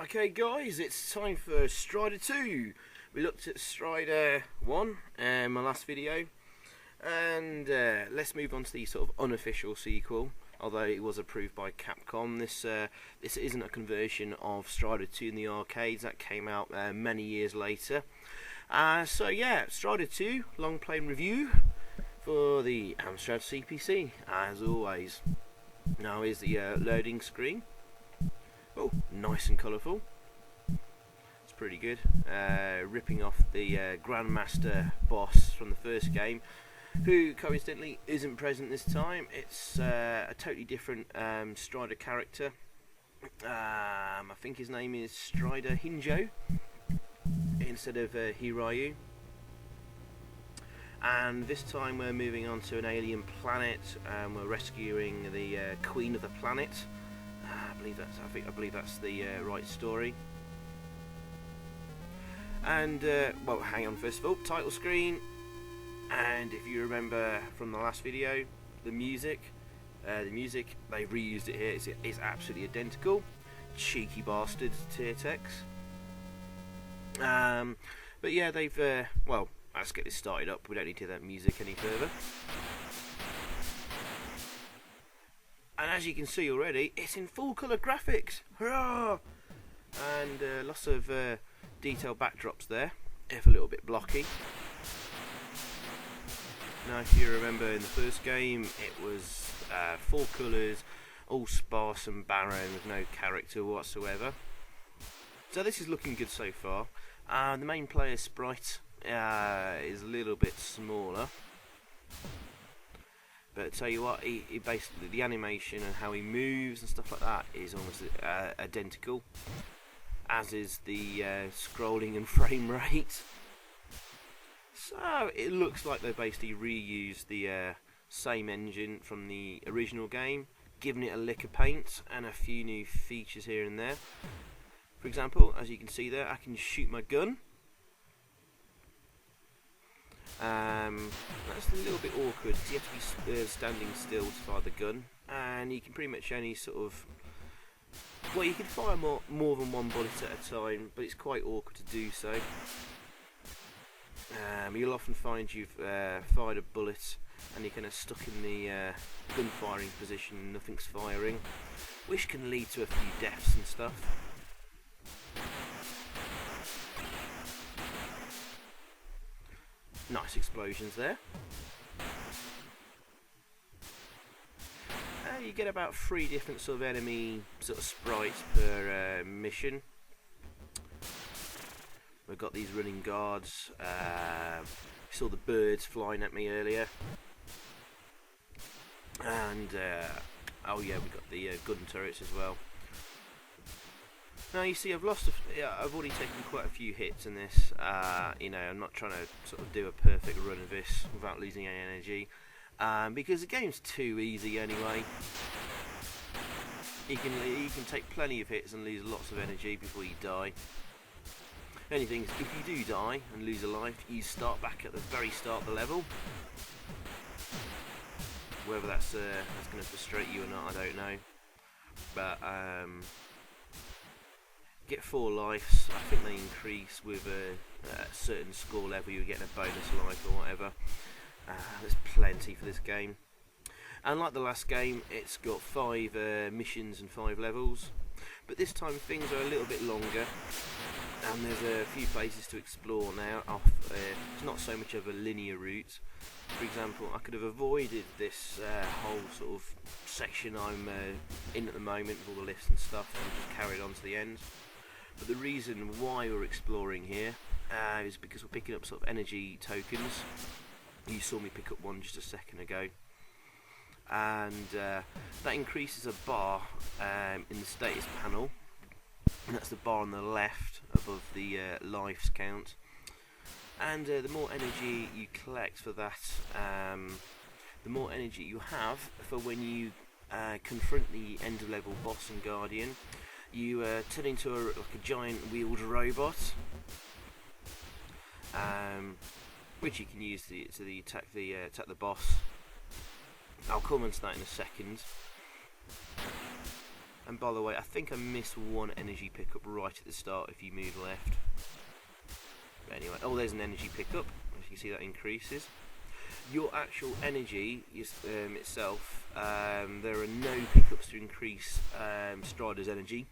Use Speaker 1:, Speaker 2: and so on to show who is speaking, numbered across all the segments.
Speaker 1: Okay guys, it's time for Strider 2. We looked at Strider 1 in my last video, and let's move on to the sort of unofficial sequel. Although it was approved by Capcom, this isn't a conversion of Strider 2 in the arcades. That came out many years later. So yeah, Strider 2 long play review for the Amstrad CPC, as always. Now is the loading screen. Oh, nice and colourful. It's pretty good. Ripping off the Grandmaster boss from the first game, who coincidentally isn't present this time. It's a totally different Strider character. I think his name is Strider Hinjo instead of Hiryu. And this time we're moving on to an alien planet, and we're rescuing the Queen of the planet. I believe that's the right story. And well, hang on. First of all, title screen. And if you remember from the last video, the music they've reused it here. It's absolutely identical. Cheeky bastards, Tiertex. But yeah, they've well, let's get this started up. We don't need to hear that music any further. And as you can see already, it's in full colour graphics. Hurrah! And lots of detailed backdrops there, if a little bit blocky. Now, if you remember in the first game, it was full colours, all sparse and barren with no character whatsoever. So this is looking good so far. The main player sprite is a little bit smaller. But I tell you what, he basically, the animation and how he moves and stuff like that is almost identical, as is the scrolling and frame rate. So it looks like they basically reused the same engine from the original game, given it a lick of paint and a few new features here and there. For example, as you can see there, I can shoot my gun. That's a little bit awkward because you have to be standing still to fire the gun, and you can pretty much only sort of, well, you can fire more than one bullet at a time, but it's quite awkward to do so. You'll often find you've fired a bullet and you're kind of stuck in the gun firing position and nothing's firing, which can lead to a few deaths and stuff. Nice explosions there. You get about 3 different sort of enemy sort of sprites per mission. We've got these running guards. Saw the birds flying at me earlier. And oh yeah, we've got the gun turrets as well. Now you see, I've already taken quite a few hits in this. You know, I'm not trying to sort of do a perfect run of this without losing any energy, because the game's too easy anyway. You can take plenty of hits and lose lots of energy before you die. The only thing is, if you do die and lose a life, you start back at the very start of the level. Whether that's going to frustrate you or not, I don't know. But get 4 lives. I think they increase with a certain score level. You get a bonus life or whatever. There's plenty for this game. And like the last game, it's got 5 missions and 5 levels. But this time things are a little bit longer, and there's a few places to explore now. It's not so much of a linear route. For example, I could have avoided this whole sort of section I'm in at the moment with all the lifts and stuff, and just carried on to the end. But the reason why we're exploring here is because we're picking up sort of energy tokens. You saw me pick up one just a second ago, and that increases a bar in the status panel, and that's the bar on the left above the lives count. And the more energy you collect for that, the more energy you have for when you confront the end of level boss and guardian. You turn into like a giant wheeled robot, which you can use to attack the boss. I'll come on to that in a second. And by the way, I think I missed one energy pickup right at the start if you move left. But anyway, oh, there's an energy pickup. As you can see, that increases. Your actual energy itself, there are no pickups to increase Strider's energy.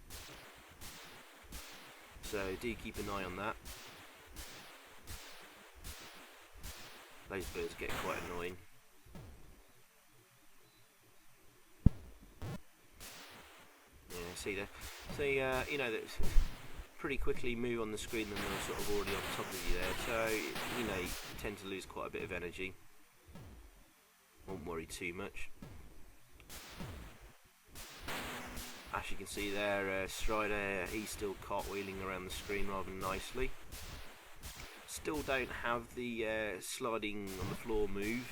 Speaker 1: So do keep an eye on that. Those birds get quite annoying. Yeah, see there. So you know that pretty quickly move on the screen, and they're sort of already on top of you there. So you know you tend to lose quite a bit of energy. Won't worry too much. As you can see there, Strider, he's still cartwheeling around the screen rather nicely. Still don't have the sliding on the floor move,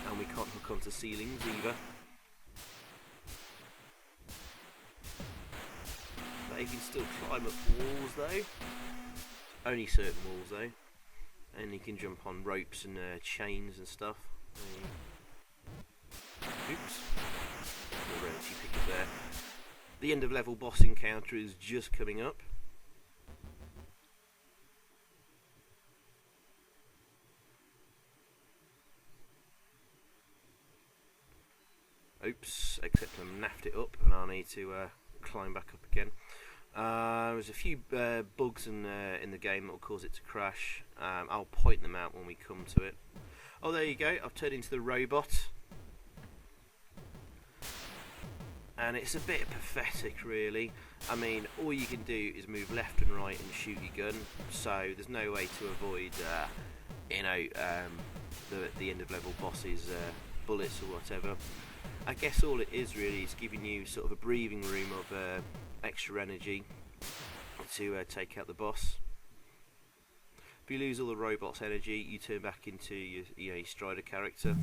Speaker 1: and we can't hook onto ceilings either. But you can still climb up walls though, only certain walls though, and you can jump on ropes and chains and stuff. Oops. You pick up there. The end of level boss encounter is just coming up. Oops, except I naffed it up and I need to climb back up again. There's a few bugs in the game that will cause it to crash. I'll point them out when we come to it. Oh, there you go, I've turned into the robot. And it's a bit pathetic really. I mean, all you can do is move left and right and shoot your gun, so there's no way to avoid the end of level boss's bullets or whatever. I guess all it is really is giving you sort of a breathing room of extra energy to take out the boss. If you lose all the robot's energy, you turn back into your Strider character,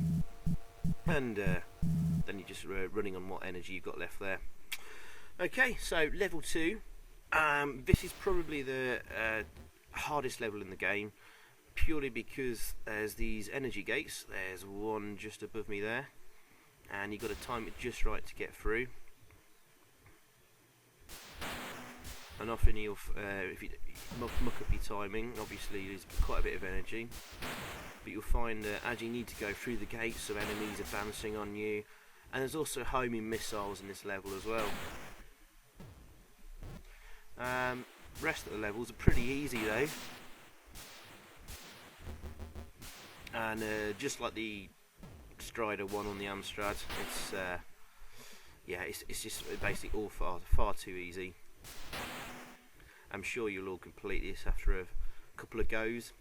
Speaker 1: and then you're just running on what energy you've got left there. Okay, so level 2. This is probably the hardest level in the game, purely because there's these energy gates. There's one just above me there, and you've got to time it just right to get through. And often you'll, if you muck up your timing, obviously there's quite a bit of energy. But you'll find as you need to go through the gates, some enemies are bouncing on you, and there's also homing missiles in this level as well. Rest of the levels are pretty easy though, and just like the Strider one on the Amstrad, it's just basically all far too easy. I'm sure you'll all complete this after a couple of goes.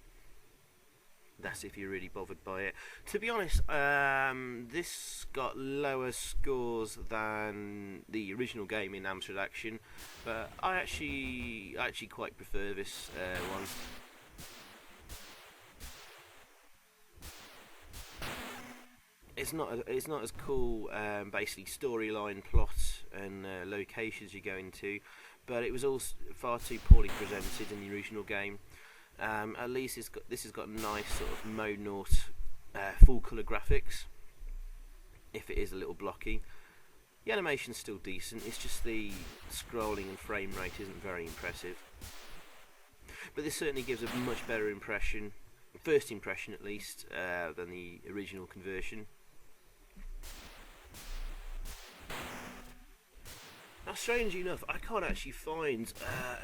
Speaker 1: That's if you're really bothered by it. To be honest, this got lower scores than the original game in Amstrad Action, but I actually quite prefer this one. It's not as cool, basically storyline, plot, and locations you go into, but it was all far too poorly presented in the original game. At least this has got nice sort of mode naught full colour graphics, if it is a little blocky. The animation's still decent, it's just the scrolling and frame rate isn't very impressive. But this certainly gives a much better impression, first impression at least, than the original conversion. Now, strangely enough, I can't actually find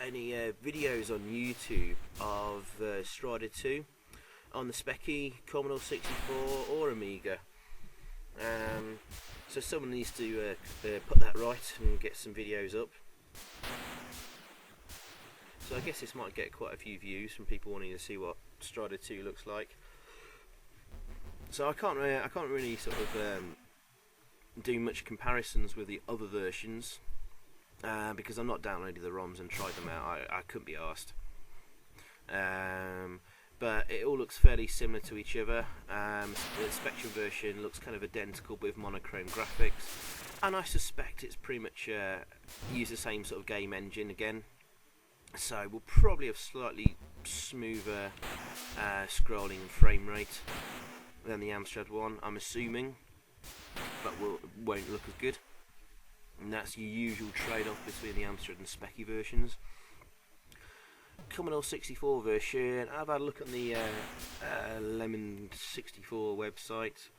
Speaker 1: any videos on YouTube of Strider 2 on the Speccy, Commodore 64 or Amiga. So someone needs to put that right and get some videos up. So I guess this might get quite a few views from people wanting to see what Strider 2 looks like. So I can't really sort of do much comparisons with the other versions. Because I'm not downloading the ROMs and tried them out, I couldn't be arsed. But it all looks fairly similar to each other. The Spectrum version looks kind of identical with monochrome graphics, and I suspect it's pretty much used the same sort of game engine again. So we'll probably have slightly smoother scrolling and frame rate than the Amstrad one, I'm assuming, but won't look as good. and that's your usual trade-off between the Amstrad and Specky versions. Commodore 64 version, I've had a look on the Lemon 64 website.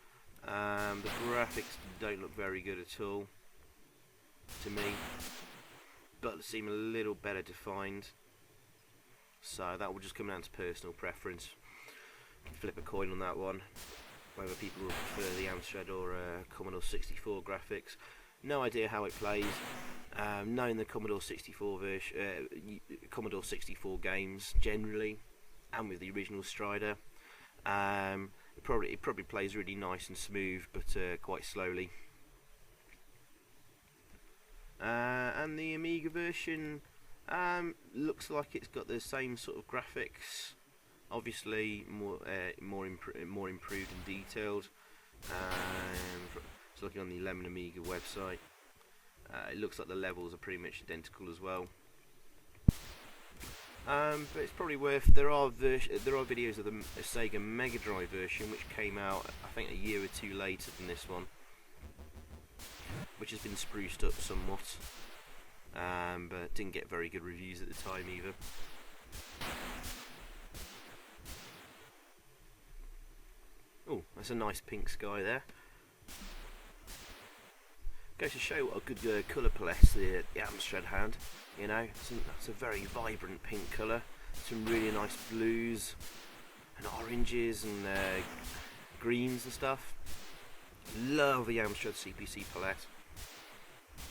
Speaker 1: The graphics don't look very good at all to me, but they seem a little better defined, so that will just come down to personal preference. Flip a coin on that one, whether people will prefer the Amstrad or Commodore 64 graphics. No idea how it plays. Knowing the Commodore 64 version, Commodore 64 games generally, and with the original Strider, it probably plays really nice and smooth, but quite slowly. And the Amiga version looks like it's got the same sort of graphics, obviously more improved and detailed. Just looking on the Lemon Amiga website, it looks like the levels are pretty much identical as well. But it's probably worth. There are videos of the Sega Mega Drive version, which came out I think a year or two later than this one, which has been spruced up somewhat, but didn't get very good reviews at the time either. Oh, that's a nice pink sky there. Goes to show what a good colour palette the Amstrad had. You know, it's a very vibrant pink colour. Some really nice blues and oranges and greens and stuff. Love the Amstrad CPC palette,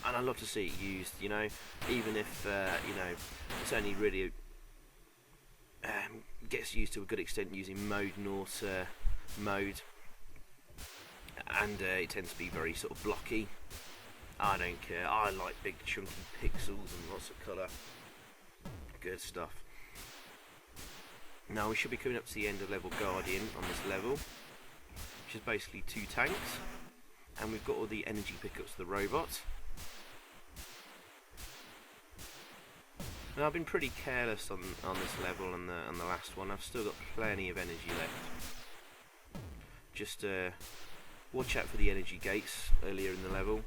Speaker 1: and I love to see it used. You know, even if you know, it's only really gets used to a good extent using mode naught mode, and it tends to be very sort of blocky. I don't care. I like big chunky pixels and lots of colour. Good stuff. Now we should be coming up to the end of level Guardian on this level, which is basically 2 tanks, and we've got all the energy pickups of the robot. Now I've been pretty careless on this level and the last one. I've still got plenty of energy left. Just watch out for the energy gates earlier in the level.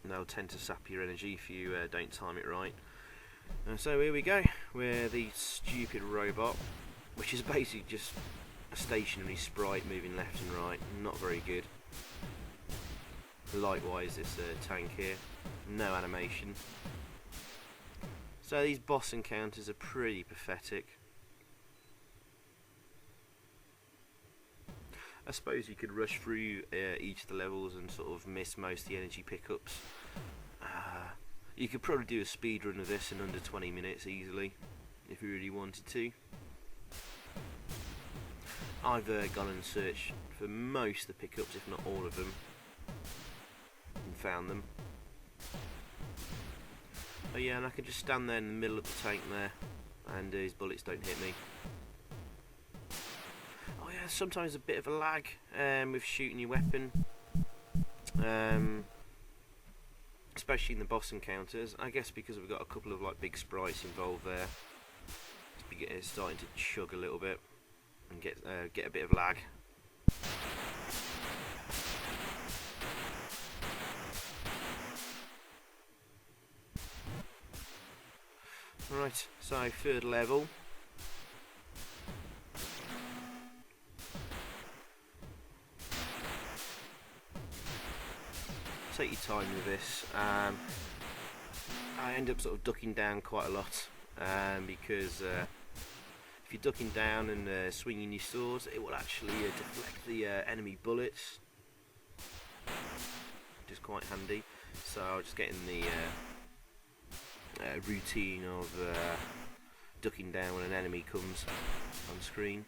Speaker 1: They'll tend to sap your energy if you don't time it right. So here we go. We're the stupid robot, which is basically just a stationary sprite moving left and right. Not very good. Likewise, this tank here, no animation. So these boss encounters are pretty pathetic. I suppose you could rush through each of the levels and sort of miss most of the energy pickups. You could probably do a speed run of this in under 20 minutes easily, if you really wanted to. I've gone and searched for most of the pickups, if not all of them, and found them. Oh yeah, and I can just stand there in the middle of the tank there, and his bullets don't hit me. Oh yeah, sometimes a bit of a lag with shooting your weapon, especially in the boss encounters. I guess because we've got a couple of like big sprites involved there, it's starting to chug a little bit and get a bit of lag. Right, so 3rd level. Take your time with this. I end up sort of ducking down quite a lot because if you're ducking down and swinging your swords, it will actually deflect the enemy bullets, which is quite handy. So I'll just get in the routine of ducking down when an enemy comes on screen.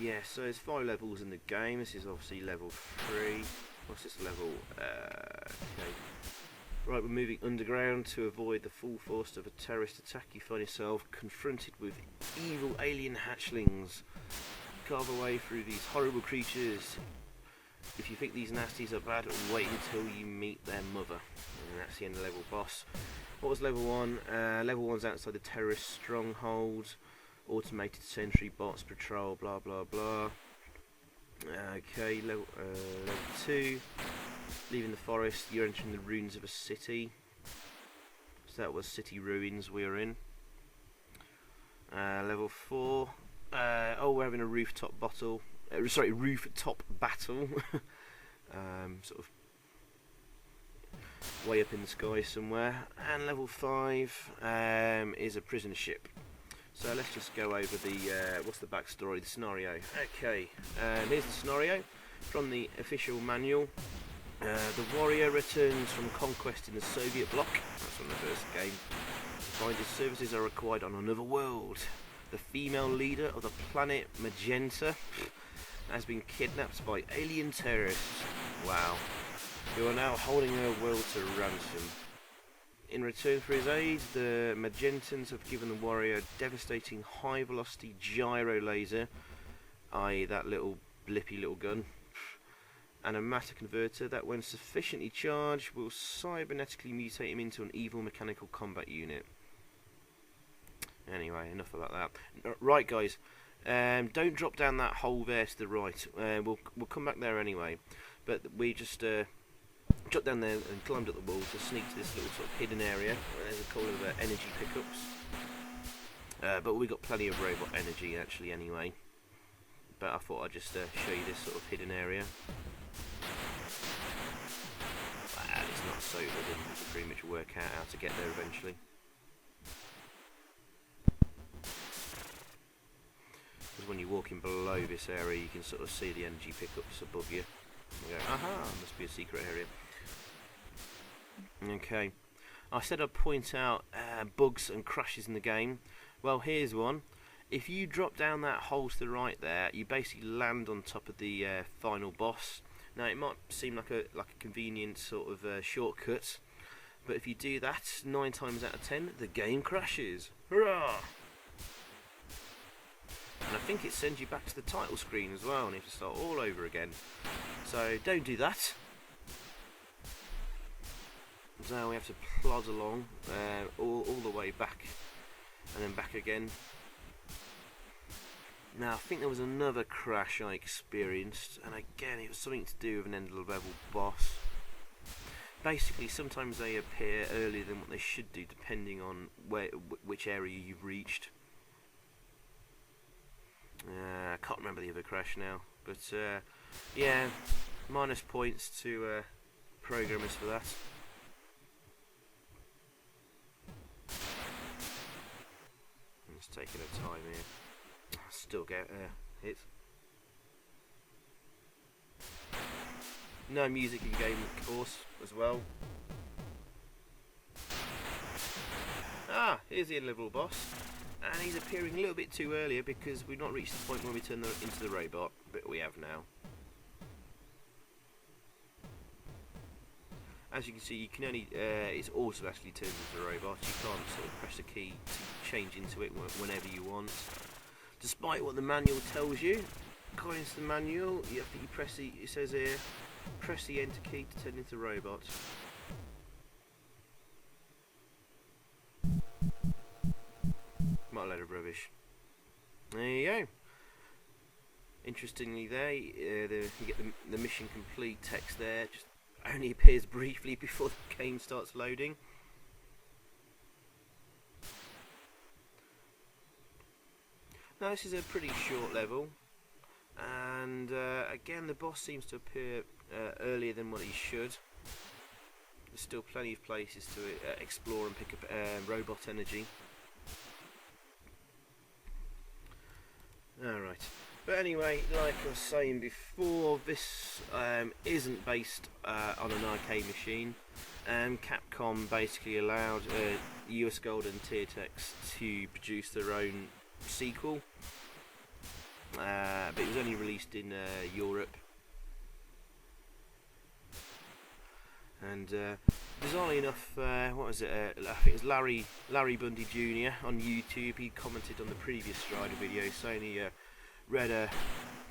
Speaker 1: Yeah, so there's 5 levels in the game. This is obviously level 3. What's this level? Okay. Right, we're moving underground to avoid the full force of a terrorist attack. You find yourself confronted with evil alien hatchlings. Carve away through these horrible creatures. If you think these nasties are bad, wait until you meet their mother. And that's the end of level boss. What was level 1? Level 1's outside the terrorist stronghold. automated sentry bots patrol, blah blah blah. Okay, level 2, leaving the forest, you're entering the ruins of a city. So that was city ruins we were in. Level 4, oh, we're having a rooftop battle. Rooftop battle. Sort of way up in the sky somewhere. And level 5 is a prison ship. So let's just go over the what's the backstory, the scenario. Okay, here's the scenario from the official manual. The warrior returns from conquest in the Soviet bloc. That's from the first game. Find his services are required on another world. The female leader of the planet Magenta has been kidnapped by alien terrorists. Wow. Who are now holding her world to ransom. In return for his aid, the Magentans have given the warrior a devastating high-velocity gyro laser, i.e. that little blippy little gun, and a matter converter that, when sufficiently charged, will cybernetically mutate him into an evil mechanical combat unit. Anyway, enough about that. Right, guys, don't drop down that hole there to the right. We'll come back there anyway, but we just dropped down there and climbed up the wall to sneak to this little sort of hidden area. There's a couple of energy pickups, but we got plenty of robot energy actually anyway. But I thought I'd just show you this sort of hidden area. Well, it's not so hidden, you can pretty much work out how to get there eventually. Because when you're walking below this area, you can sort of see the energy pickups above you. You go, aha, must be a secret area. Okay, I said I'd point out bugs and crashes in the game. Well, here's one. If you drop down that hole to the right there, you basically land on top of the final boss. Now, it might seem like a convenient sort of shortcut, but if you do that 9 times out of 10, the game crashes. Hurrah! And I think it sends you back to the title screen as well, and you have to start all over again. So don't do that. So we have to plod along all the way back, and then back again. Now I think there was another crash I experienced, and again it was something to do with an end level boss. Basically, sometimes they appear earlier than what they should do, depending on which area you've reached. I can't remember the other crash now, but yeah, minus points to programmers for that. I'm just taking a time here. Still get hit. No music in game, of course, as well. Ah, here's the end-level boss. And he's appearing a little bit too earlier because we've not reached the point where we turn into the robot, but we have now. As you can see, you can only it's automatically turned into a robot. You can't sort of press a key to change into it whenever you want. Despite what the manual tells you, according to the manual, you have to press the, it says here, press the enter key to turn into a robot. What a load of rubbish. There you go. Interestingly, there you get the mission complete text there. Just only appears briefly before the game starts loading. Now this is a pretty short level, and again the boss seems to appear earlier than what he should. There's still plenty of places to explore and pick up robot energy. Alright, but anyway, like I was saying before, this isn't based on an arcade machine. Capcom basically allowed US Gold and Tiertex to produce their own sequel, but it was only released in Europe. And bizarrely enough, what was it? I think it was Larry Bundy Jr. on YouTube. He commented on the previous Strider video saying he read a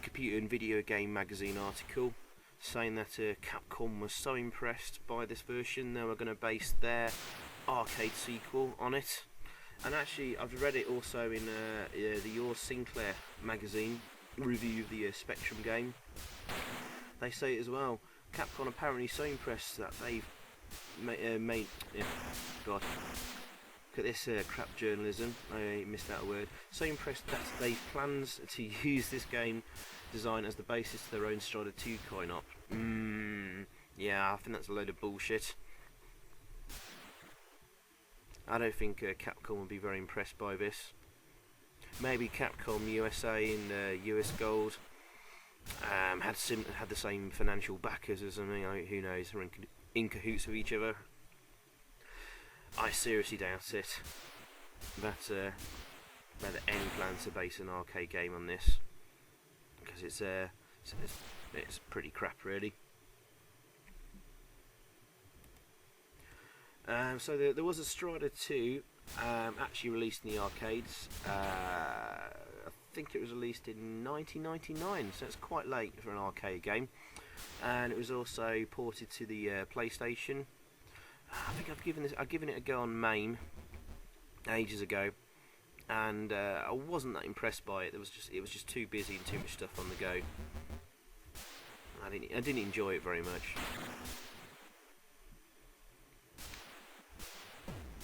Speaker 1: Computer and Video Game magazine article saying that Capcom was so impressed by this version they were going to base their arcade sequel on it. And actually, I've read it also in the Your Sinclair magazine review of the Spectrum game. They say it as well. Capcom apparently so impressed that they've made. Yeah, God. Look at this crap journalism. I missed out a word. So impressed that they've plans to use this game design as the basis to their own Strider 2 coin-op. Yeah, I think that's a load of bullshit. I don't think Capcom would be very impressed by this. Maybe Capcom USA and US Gold had the same financial backers as something. Who knows? They're in cahoots with each other. I seriously doubt it. That any plans to base an arcade game on this, because it's pretty crap, really. So there was a Strider 2 actually released in the arcades. I think it was released in 1999, so it's quite late for an arcade game. And it was also ported to the PlayStation. I think I've given it a go on MAME ages ago, and I wasn't that impressed by it. It was just too busy and too much stuff on the go. I didn't enjoy it very much.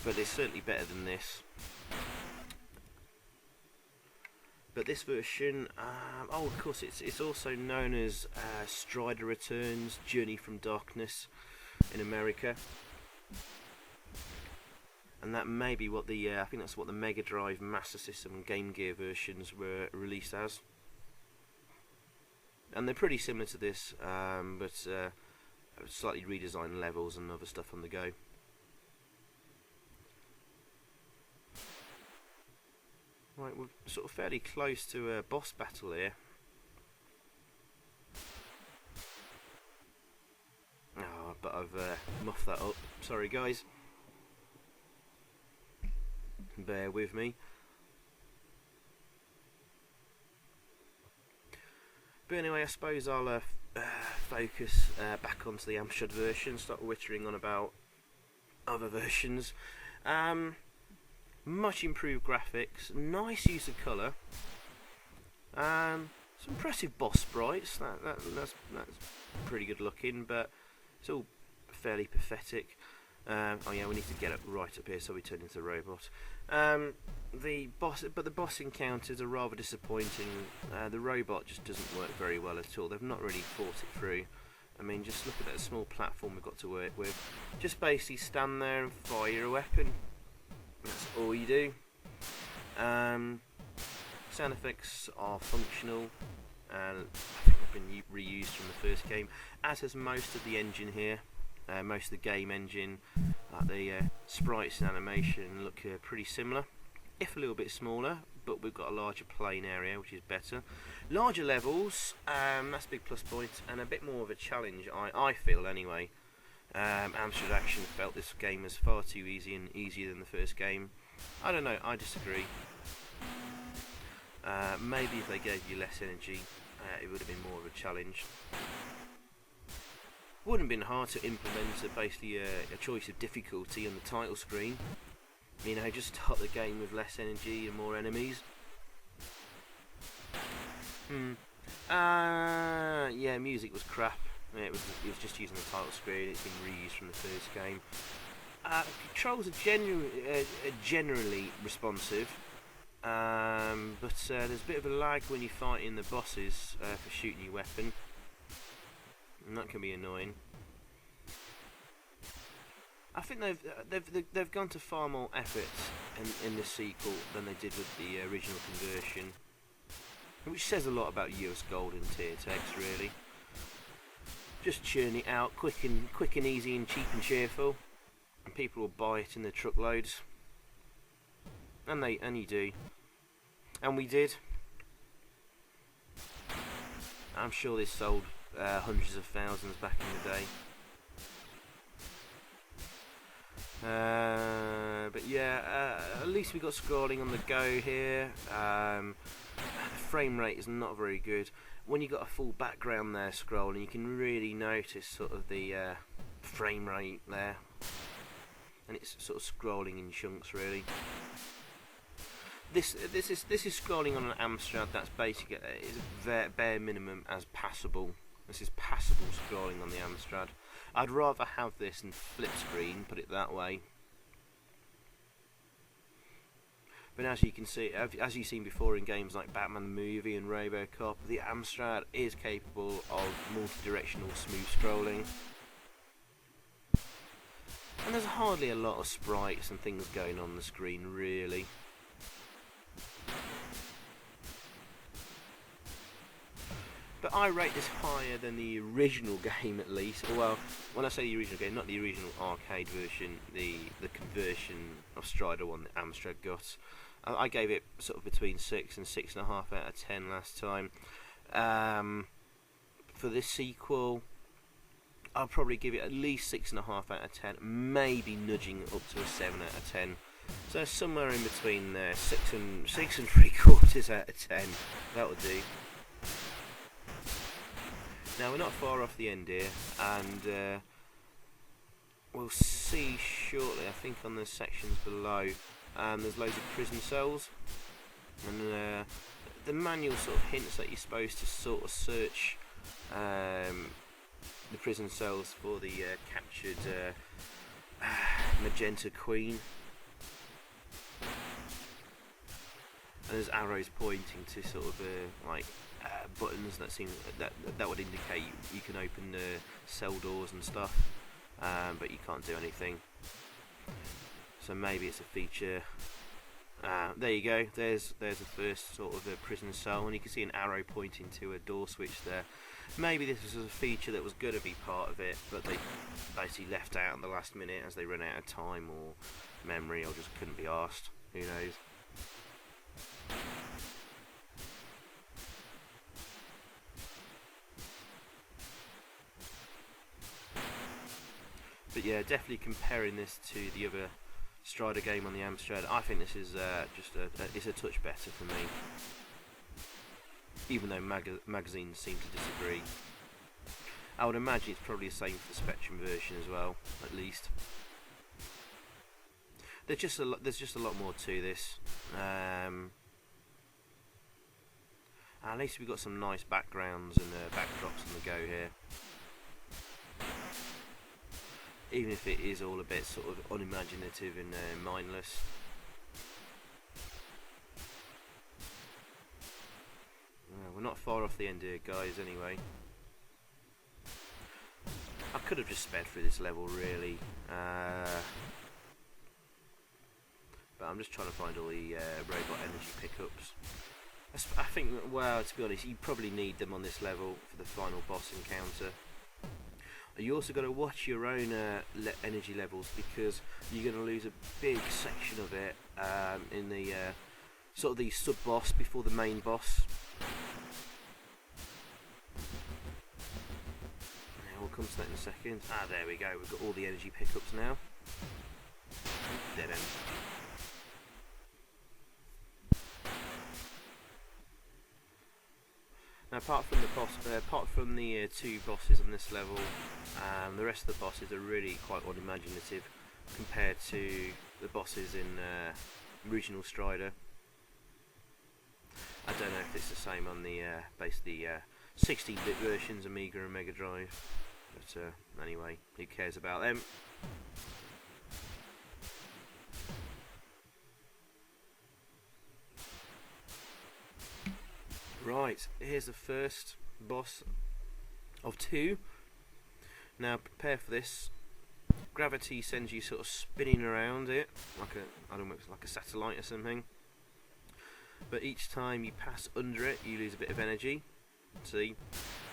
Speaker 1: But it's certainly better than this. But this version, oh, of course, it's also known as Strider Returns: Journey from Darkness in America, and that may be what I think that's what the Mega Drive, Master System, and Game Gear versions were released as. And they're pretty similar to this, but slightly redesigned levels and other stuff on the go. Right, we're sort of fairly close to a boss battle here. Oh, but I've muffed that up. Sorry, guys. Bear with me. But anyway, I suppose I'll focus back onto the Amstrad version, start wittering on about other versions. Much improved graphics, nice use of colour, some impressive boss sprites. That's pretty good looking, but it's all fairly pathetic. Oh yeah, we need to get it right up here so we turn into a robot. The boss encounters are rather disappointing. The robot just doesn't work very well at all. They've not really thought it through. I mean, just look at that small platform we've got to work with. Just basically stand there and fire a weapon. That's all you do. Sound effects are functional, and I think they've been reused from the first game, as has most of the engine here. Most of the game engine, like the sprites and animation, look pretty similar, if a little bit smaller, but we've got a larger playing area, which is better. Larger levels, that's a big plus point, and a bit more of a challenge, I feel anyway. Amstrad Action felt this game was far too easy and easier than the first game. I don't know, I disagree. Maybe if they gave you less energy, it would have been more of a challenge. Wouldn't have been hard to implement basically a choice of difficulty on the title screen. You know, just start the game with less energy and more enemies. Yeah, music was crap. It was just using the title screen. It's been reused from the first game. Controls are generally responsive, but there's a bit of a lag when you're fighting the bosses for shooting your weapon, and that can be annoying. I think they've gone to far more effort in this sequel than they did with the original conversion, which says a lot about US Gold and Tiertex, really. Just churn it out quick and easy and cheap and cheerful, and people will buy it in their truckloads. And you do. And we did. I'm sure this sold hundreds of thousands back in the day. But yeah, at least we got scrolling on the go here. The frame rate is not very good. When you got a full background there scrolling, you can really notice sort of the frame rate there, and it's sort of scrolling in chunks really. This is scrolling on an Amstrad that's basically is bare minimum as passable. This is passable scrolling on the Amstrad. I'd rather have this than flip screen, put it that way. But as you can see, as you've seen before in games like Batman the Movie and RoboCop, the Amstrad is capable of multi-directional smooth scrolling. And there's hardly a lot of sprites and things going on the screen, really. But I rate this higher than the original game, at least. Well, when I say the original game, not the original arcade version, the conversion of Strider one that Amstrad got. I gave it sort of between 6 and 6.5 out of 10 last time. For this sequel, I'll probably give it at least 6.5 out of 10, maybe nudging up to a 7 out of 10. So somewhere in between there, 6 and 3/4 out of 10. That would do. Now we're not far off the end here, and we'll see shortly. I think on the sections below, there's loads of prison cells, and the manual sort of hints that you're supposed to sort of search the prison cells for the captured Magenta Queen. And there's arrows pointing to sort of like buttons that seem that would indicate you can open the cell doors and stuff, but you can't do anything. So maybe it's a feature. There you go. There's the first sort of prison cell, and you can see an arrow pointing to a door switch there. Maybe this was a feature that was going to be part of it, but they basically left out at the last minute as they ran out of time or memory, or just couldn't be asked. Who knows? But yeah, definitely comparing this to the other Strider game on the Amstrad, I think this is it's a touch better for me. Even though magazines seem to disagree. I would imagine it's probably the same for the Spectrum version as well, at least. There's just a lot more to this. At least we've got some nice backgrounds and backdrops on the go here. Even if it is all a bit sort of unimaginative and mindless. We're not far off the end here, guys, anyway. I could have just sped through this level, really. But I'm just trying to find all the robot energy pickups. I think, well, to be honest, you probably need them on this level for the final boss encounter. You also got to watch your own energy levels, because you're going to lose a big section of it in the sort of the sub-boss before the main boss. Now we'll come to that in a second. There we go. We've got all the energy pickups now. Dead end. Now, apart from the two bosses on this level, the rest of the bosses are really quite unimaginative compared to the bosses in original Strider. I don't know if it's the same on the basically 16-bit versions, Amiga and Mega Drive, but anyway, who cares about them? Right, here's the first boss of two. Now prepare for this. Gravity sends you sort of spinning around it like a satellite or something. But each time you pass under it, you lose a bit of energy. See,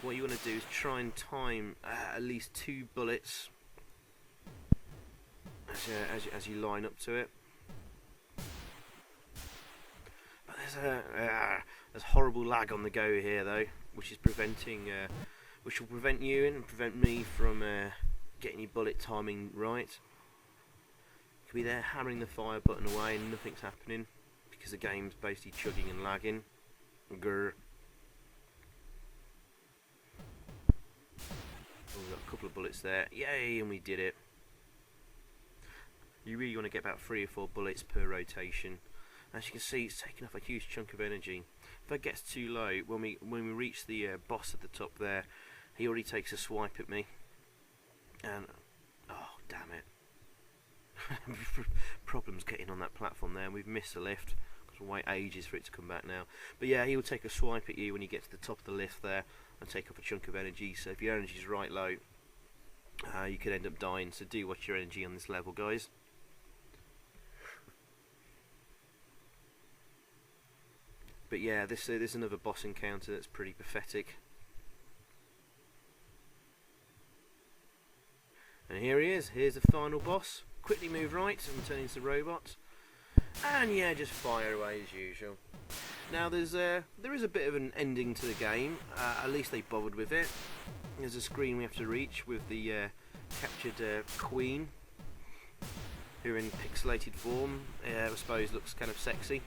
Speaker 1: what you want to do is try and time at least 2 bullets as you line up to it. But there's horrible lag on the go here, though, which will prevent you and prevent me from getting your bullet timing right. You could be there hammering the fire button away and nothing's happening because the game's basically chugging and lagging. Grr. Oh, we've got a couple of bullets there. Yay, and we did it. You really want to get about 3 or 4 bullets per rotation. As you can see, it's taking off a huge chunk of energy. If it gets too low, when we reach the boss at the top there, he already takes a swipe at me, and oh damn it! Problems getting on that platform there. We've missed the lift. Got to wait ages for it to come back now. But yeah, he will take a swipe at you when you get to the top of the lift there, and take up a chunk of energy. So if your energy is right low, you could end up dying. So do watch your energy on this level, guys. But yeah, this is another boss encounter that's pretty pathetic. And here he is. Here's the final boss. Quickly move right and turn into robots. And yeah, just fire away as usual. Now there is a bit of an ending to the game. At least they bothered with it. There's a screen we have to reach with the captured queen, who in pixelated form, I suppose looks kind of sexy.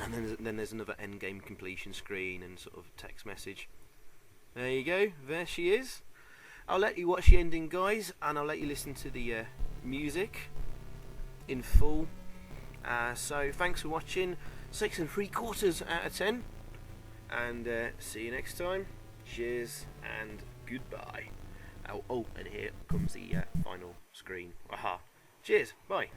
Speaker 1: And then there's another end game completion screen and sort of text message. There you go. There she is. I'll let you watch the ending, guys, and I'll let you listen to the music in full. So thanks for watching. 6 3/4 out of 10. And see you next time. Cheers and goodbye. Oh, and here comes the final screen. Aha. Cheers. Bye.